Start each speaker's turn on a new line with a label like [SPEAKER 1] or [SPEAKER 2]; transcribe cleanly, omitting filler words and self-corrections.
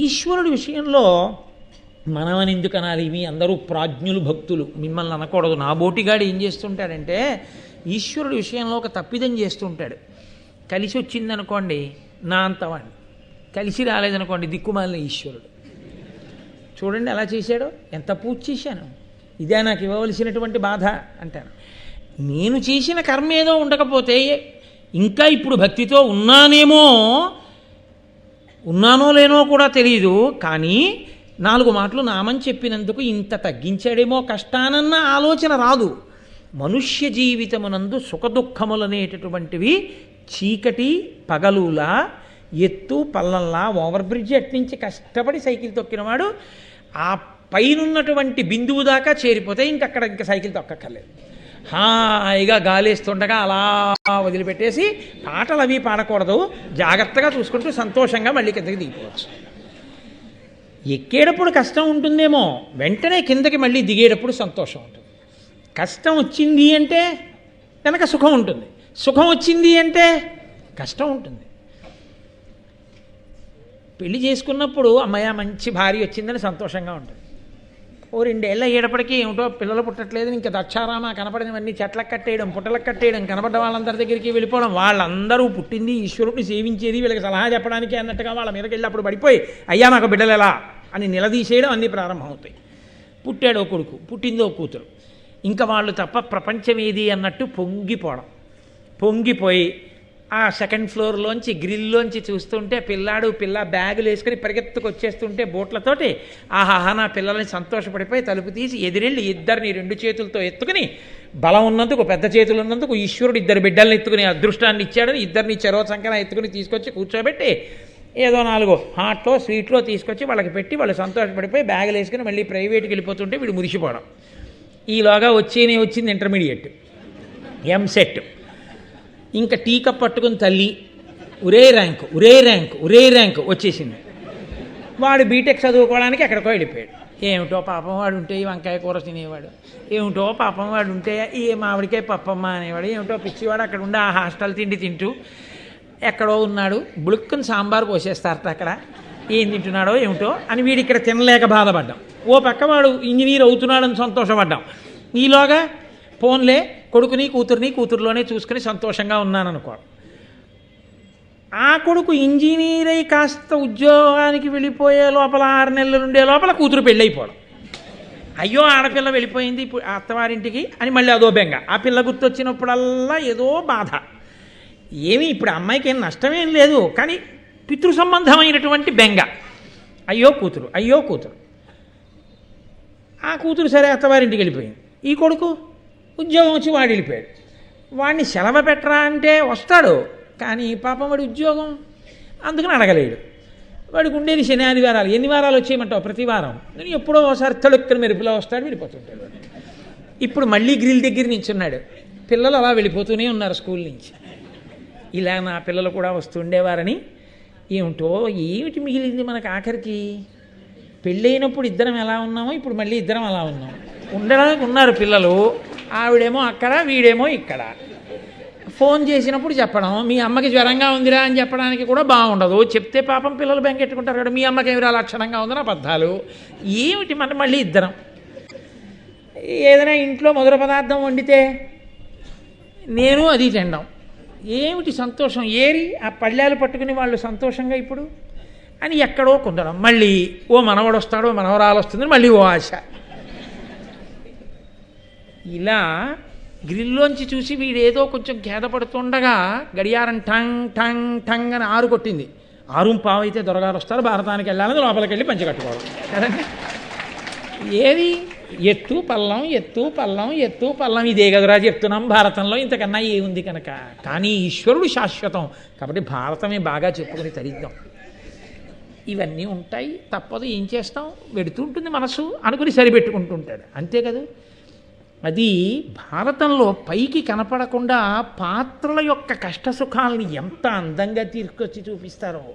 [SPEAKER 1] ఈశ్వరుడి విషయంలో మనమని ఎందుకు అనాలి? మీ అందరూ ప్రాజ్ఞులు, భక్తులు, మిమ్మల్ని అనకూడదు. నా బోటిగాడు ఏం చేస్తుంటాడంటే ఈశ్వరుడి విషయంలో ఒక తప్పిదం చేస్తుంటాడు. కలిసి వచ్చిందనుకోండి నా అంతవాణ్ణి, కలిసి రాలేదనుకోండి దిక్కుమాలిన ఈశ్వరుడు. చూడండి ఎలా చేశాడో, ఎంత పూజ చేశాను, ఇదే నాకు ఇవ్వవలసినటువంటి బాధ అంటాను. నేను చేసిన కర్మ ఏదో ఉండకపోతే ఇంకా ఇప్పుడు భక్తితో ఉన్నానో లేనో కూడా తెలియదు, కానీ 4 మాటలు నామని చెప్పినందుకు ఇంత తగ్గించాడేమో కష్టానన్న ఆలోచన రాదు. మనుష్య జీవితమునందు సుఖదుఖములనేటటువంటివి చీకటి పగలులా, ఎత్తు పల్లంలా, ఓవర్ బ్రిడ్జ్ అట్నుంచి కష్టపడి సైకిల్ తొక్కినవాడు ఆ పైనున్నటువంటి బిందువు దాకా చేరిపోతే ఇంకా సైకిల్ తొక్కక్కర్లేదు. హాయిగా గాలేస్తుండగా అలా వదిలిపెట్టేసి పాటలు అవి పాడకూడదు, జాగ్రత్తగా చూసుకుంటూ సంతోషంగా మళ్ళీ కిందకి దిగిపోవచ్చు. ఎక్కేటప్పుడు కష్టం ఉంటుందేమో, వెంటనే కిందకి మళ్ళీ దిగేటప్పుడు సంతోషం ఉంటుంది. కష్టం వచ్చింది అంటే కనుక సుఖం ఉంటుంది, సుఖం వచ్చింది అంటే కష్టం ఉంటుంది. పెళ్లి చేసుకున్నప్పుడు అమ్మాయ మంచి భార్య వచ్చిందని సంతోషంగా ఉంటుంది. ఓ 2 ఏళ్ళు అయ్యేటప్పటికీ ఏమిటో పిల్లలు పుట్టట్లేదు, ఇంకా దక్షారామ కనపడినవన్నీ చెట్లకు కట్టేయడం, పుట్టలకు కట్టేయడం, కనపడ్డ వాళ్ళందరి దగ్గరికి వెళ్ళిపోవడం, వాళ్ళందరూ పుట్టింది ఈశ్వరుడిని సేవించేది వీళ్ళకి సలహా చెప్పడానికి అన్నట్టుగా వాళ్ళ మీదకి వెళ్ళి అప్పుడు పడిపోయి అయ్యా నాకు బిడ్డలు ఎలా అని నిలదీసేయడం అన్నీ ప్రారంభమవుతాయి. పుట్టాడో కొడుకు, పుట్టిందో కూతురు, ఇంకా వాళ్ళు తప్ప ప్రపంచం ఏది అన్నట్టు పొంగిపోయి ఆ సెకండ్ ఫ్లోర్లోంచి గ్రిల్లోంచి చూస్తుంటే పిల్ల బ్యాగులు వేసుకొని పరిగెత్తుకు వచ్చేస్తుంటే బోట్లతోటి ఆహాహా నా పిల్లల్ని సంతోషపడిపోయి తలుపు తీసి ఎదిరెళ్ళి ఇద్దరిని 2 చేతులతో ఎత్తుకుని, బలం ఉన్నందుకు, పెద్ద చేతులు ఉన్నందుకు ఈశ్వరుడు 2 బిడ్డల్ని ఎత్తుకుని అదృష్టాన్ని ఇచ్చాడని ఇద్దరిని చెరవ సంకన ఎత్తుకుని తీసుకొచ్చి కూర్చోబెట్టి ఏదో 4 హాట్లో స్వీట్లో తీసుకొచ్చి వాళ్ళకి పెట్టి వాళ్ళు సంతోషపడిపోయి బ్యాగులు వేసుకుని మళ్ళీ ప్రైవేట్కి వెళ్ళిపోతుంటే వీడు మురిసిపోవడం. ఈలోగా వచ్చింది ఇంటర్మీడియట్, ఎంసెట్. ఇంకా టీ కప్ పట్టుకుని తల్లి ఒరే ర్యాంకు వచ్చేసింది. వాడు బీటెక్ చదువుకోవడానికి ఎక్కడికో వెళ్ళిపోయాడు. ఏమిటో పాపం వాడు ఉంటే ఈ వంకాయ కూర తినేవాడు, ఏమిటో పాపం వాడు ఉంటే ఈ మామిడికాయ పప్పమ్మ అనేవాడు, ఏమిటో పిచ్చివాడు అక్కడ ఉండి ఆ హాస్టల్ తిండి తింటూ ఎక్కడో ఉన్నాడు. బుడుక్కుని సాంబార్ పోసేస్తారట అక్కడ, ఏం తింటున్నాడో ఏమిటో అని వీడు ఇక్కడ తినలేక బాధపడ్డాం. ఓ పక్క వాడు ఇంజనీర్ అవుతున్నాడని సంతోషపడ్డాం. ఈలోగా ఫోన్లే కొడుకుని కూతురులోనే చూసుకుని సంతోషంగా ఉన్నాననుకో. ఆ కొడుకు ఇంజనీర్ అయి కాస్త ఉద్యోగానికి వెళ్ళిపోయే లోపల 6 నెలలు ఉండే లోపల కూతురు పెళ్ళైపోవడం. అయ్యో ఆడపిల్ల వెళ్ళిపోయింది ఇప్పుడు అత్తవారింటికి అని మళ్ళీ అదో బెంగ. ఆ పిల్ల గుర్తొచ్చినప్పుడల్లా ఏదో బాధ. ఏమీ ఇప్పుడు అమ్మాయికి ఏం నష్టమేం లేదు, కానీ పితృ సంబంధమైనటువంటి బెంగ. అయ్యో కూతురు. ఆ కూతురు సరే అత్తవారింటికి వెళ్ళిపోయింది. ఈ కొడుకు ఉద్యోగం వచ్చి వాడు వెళ్ళిపోయాడు. వాడిని సెలవు పెట్టరా అంటే వస్తాడు, కానీ పాపం వాడి ఉద్యోగం అందుకని అడగలేడు. వాడికి ఉండేది శని ఆదివారాలు. ఎన్ని వారాలు వచ్చేయమంటావు? ప్రతి వారం. నేను ఎప్పుడో ఒకసారి తొలెక్కని మెరుపులో వస్తాడు, వెళ్ళిపోతుంటాడు వాడు. ఇప్పుడు మళ్ళీ గ్రిల్ దగ్గర నించున్నాడు. పిల్లలు అలా వెళ్ళిపోతూనే ఉన్నారు స్కూల్ నుంచి. ఇలా నా పిల్లలు కూడా వస్తుండేవారని ఏమిటి మిగిలింది మనకు ఆఖరికి? పెళ్ళైనప్పుడు ఇద్దరం ఎలా ఉన్నామో ఇప్పుడు మళ్ళీ ఇద్దరం అలా ఉన్నాం. ఉండడానికి ఉన్నారు పిల్లలు, ఆవిడేమో అక్కడ వీడేమో ఇక్కడ. ఫోన్ చేసినప్పుడు చెప్పడం, మీ అమ్మకి జ్వరంగా ఉందిరా అని చెప్పడానికి కూడా బాగుండదు. చెప్తే పాపం పిల్లలు బెంగెట్టుకుంటారు కదా, మీ అమ్మకి ఏమిరా లక్షణంగా ఉందని అబద్ధాలు. ఏమిటి మనం మళ్ళీ ఇద్దరం. ఏదైనా ఇంట్లో మధుర పదార్థం వండితే నేను అది తినడం. ఏమిటి సంతోషం? ఏరి ఆ పళ్ళాలు పట్టుకుని వాళ్ళు సంతోషంగా ఇప్పుడు అని ఎక్కడో కుందడం. మళ్ళీ ఓ మనవడు వస్తాడో మనవరాలు వస్తుందని మళ్ళీ ఓ ఆశ. ఇలా గ్రిల్లోంచి చూసి వీడేదో కొంచెం ఖేదపడుతుండగా గడియారం టంగ్ టంగ్ టంగ్ అని 6 కొట్టింది. 6:15 అయితే దొరగారు వస్తారు, భారతానికి వెళ్ళాలని లోపలికి వెళ్ళి పంచి కట్టుకోవడం కదండి. ఏది ఎత్తు పల్లం ఇదే కదరా చెప్తున్నాం భారతంలో, ఇంతకన్నా ఏముంది కనుక. కానీ ఈశ్వరుడు శాశ్వతం కాబట్టి భారతమే బాగా చెప్పుకొని తరిద్దాం. ఇవన్నీ ఉంటాయి, తప్పదు, ఏం చేస్తాం, వెడుతుంటుంది మనసు అనుకుని సరిపెట్టుకుంటుంటాడు, అంతే కదా. అది భారతంలో పైకి కనపడకుండా పాత్రల యొక్క కష్టసుఖాలని ఎంత అందంగా తీసుకొచ్చి చూపిస్తారో.